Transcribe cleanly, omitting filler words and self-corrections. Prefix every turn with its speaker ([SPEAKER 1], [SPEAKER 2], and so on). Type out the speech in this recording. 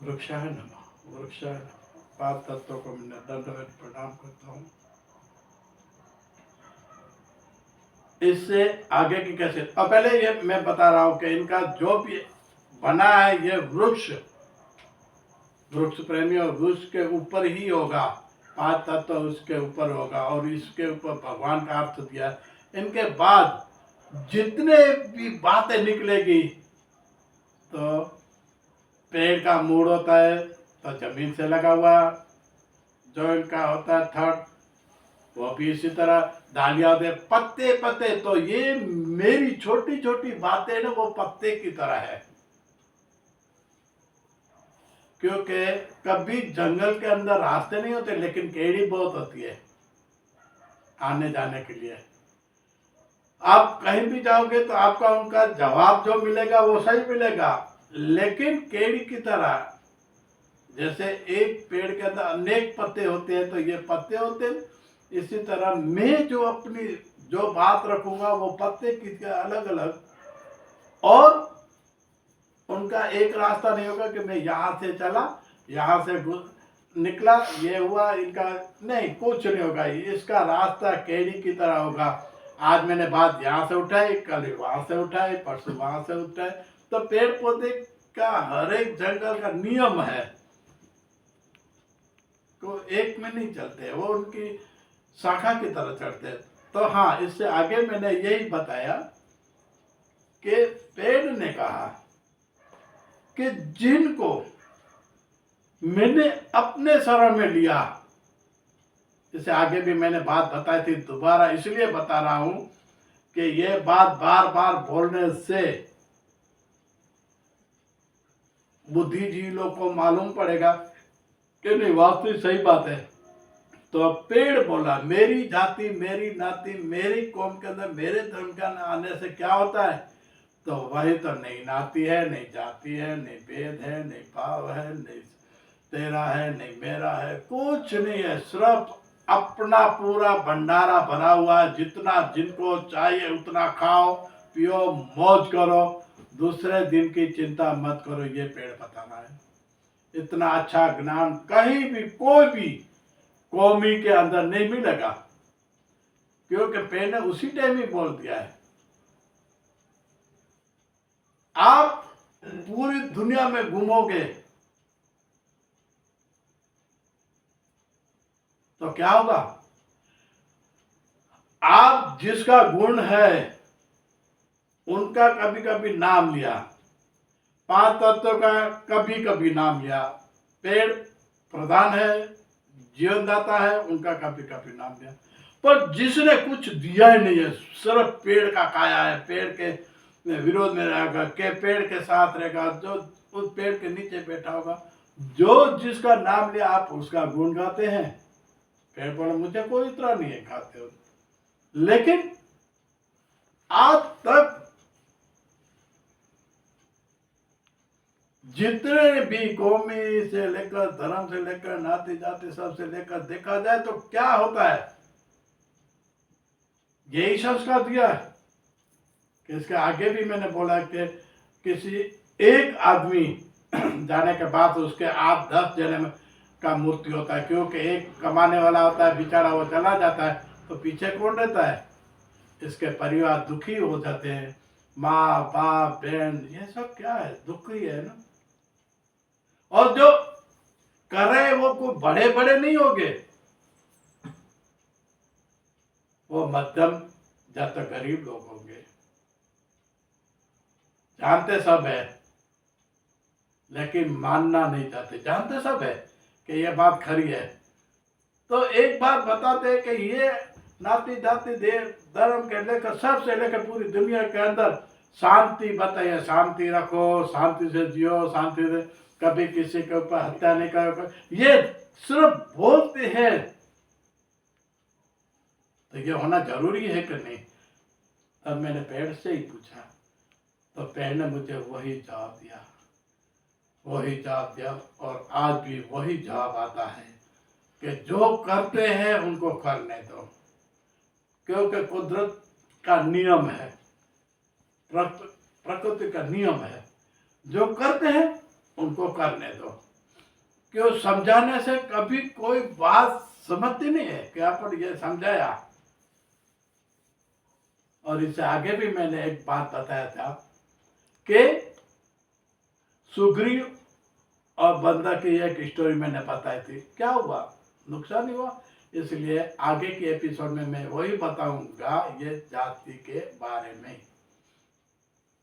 [SPEAKER 1] वृक्षाय नमः। वृक्षाय नमः। पांच तत्वों को मैं दंडवत प्रणाम करता हूँ। इससे आगे की कैसे, और पहले ये मैं बता रहा हूँ कि इनका जो भी बना है ये वृक्ष प्रेमी और वृक्ष के ऊपर ही होगा। पांच तत्व उसके ऊपर होगा और इसके ऊपर भगवान का अर्थ दिया। इनके बाद जितने भी बातें निकलेगी, तो पेड़ का मूड होता है तो जमीन से लगा हुआ, जो इनका होता है थर्ड, वो भी इसी तरह डालियां होते पत्ते पत्ते। तो ये मेरी छोटी छोटी बातें ना वो पत्ते की तरह है, क्योंकि कभी जंगल के अंदर रास्ते नहीं होते, लेकिन केड़ी बहुत होती है आने जाने के लिए। आप कहीं भी जाओगे तो आपका उनका जवाब जो मिलेगा वो सही मिलेगा, लेकिन केड़ी की तरह जैसे एक पेड़ के अंदर अनेक पत्ते होते हैं तो ये पत्ते होते हैं, इसी तरह मैं जो अपनी जो बात रखूंगा वो पत्ते की अलग अलग, और उनका एक रास्ता नहीं होगा कि मैं यहाँ से चला, यहाँ से निकला, ये हुआ, इनका नहीं, कुछ नहीं होगा। इसका रास्ता केड़ी की तरह होगा। आज मैंने बात यहाँ से उठाई, कल वहां से उठाई, परसों वहां से उठाई। तो पेड़ पौधे का हर एक जंगल का नियम है, तो एक में नहीं चलते, वो उनकी शाखा की तरह चढ़ते हैं। तो हाँ, इससे आगे मैंने यही बताया कि पेड़ ने कहा कि जिनको मैंने अपने शरण में लिया, इससे आगे भी मैंने बात बताई थी, दोबारा इसलिए बता रहा हूं कि ये बात बार बार बोलने से बुद्धिजीवियों को मालूम पड़ेगा कि नहीं वास्तविक सही बात है। तो पेड़ बोला मेरी जाति, मेरी नाती, मेरी कौम के अंदर मेरे धर्म का आने से क्या होता है, तो वही तो नहीं नाती है, नहीं जाति है, नहीं भेद है, नहीं भाव है, नहीं तेरा है, नहीं मेरा है, कुछ नहीं है। सिर्फ अपना पूरा भंडारा भरा हुआ है, जितना जिनको चाहिए उतना खाओ पियो मौज करो, दूसरे दिन की चिंता मत करो। ये पेड़ बताना है। इतना अच्छा ज्ञान कहीं भी कोई भी कौमी के अंदर नहीं मिलेगा, क्योंकि पेड़ ने उसी टाइम ही बोल दिया है। आप पूरी दुनिया में घूमोगे तो क्या होगा, आप जिसका गुण है उनका कभी कभी नाम लिया, पांच तत्वों का कभी कभी नाम लिया, पेड़ प्रधान है, जीवनदाता है, उनका कभी कभी नाम लिया, पर जिसने कुछ दिया ही नहीं है, सिर्फ पेड़ का काया है, पेड़ के विरोध में रहेगा, के पेड़ के साथ रहेगा, जो उस पेड़ के नीचे बैठा होगा, जो जिसका नाम लिया आप उसका गुण गाते हैं। पेड़ बोले मुझे कोई इतना नहीं है, खाते हो, लेकिन आज तक जितने भी कौमी से लेकर धर्म से लेकर नाती जाति सब से लेकर देखा जाए तो क्या होता है, यही संस्कार दिया है। कि इसके आगे भी मैंने बोला कि किसी एक आदमी जाने के बाद उसके 8-10 जने का मृत्यु होता है, क्योंकि एक कमाने वाला होता है बेचारा, वो चला जाता है तो पीछे कौन रहता है, इसके परिवार दुखी हो जाते हैं, माँ बाप बहन, ये सब क्या है, दुख ही है ना। और जो करे वो कोई बड़े बड़े नहीं होंगे, वो मध्यम या तो गरीब लोग होंगे, जानते सब है लेकिन मानना नहीं चाहते, जानते सब है कि ये बात खरी है। तो एक बात बताते हैं कि ये नाती जाति देव धर्म के लेकर सबसे लेकर पूरी दुनिया के अंदर शांति बताइए, शांति रखो, शांति से जियो, शांति से कभी किसी के ऊपर हत्या नहीं करो, ये सिर्फ बोलते हैं। तो ये होना जरूरी है कि नहीं। तब मैंने पेड़ से ही पूछा, तो पेड़ ने मुझे वही जवाब दिया, और आज भी वही जवाब आता है कि जो करते हैं उनको करने दो, क्योंकि कुदरत का नियम है, प्रकृति का नियम है, जो करते हैं उनको करने दो। कि वो समझाने से कभी कोई बात समझती नहीं है कि अपन ये समझाया। और इससे आगे भी मैंने एक बात बताया था कि सुग्रीव और बंदा की एक स्टोरी मैंने बताई थी, क्या हुआ, नुकसान ही हुआ। इसलिए आगे के एपिसोड में मैं वही बताऊंगा ये जाति के बारे में।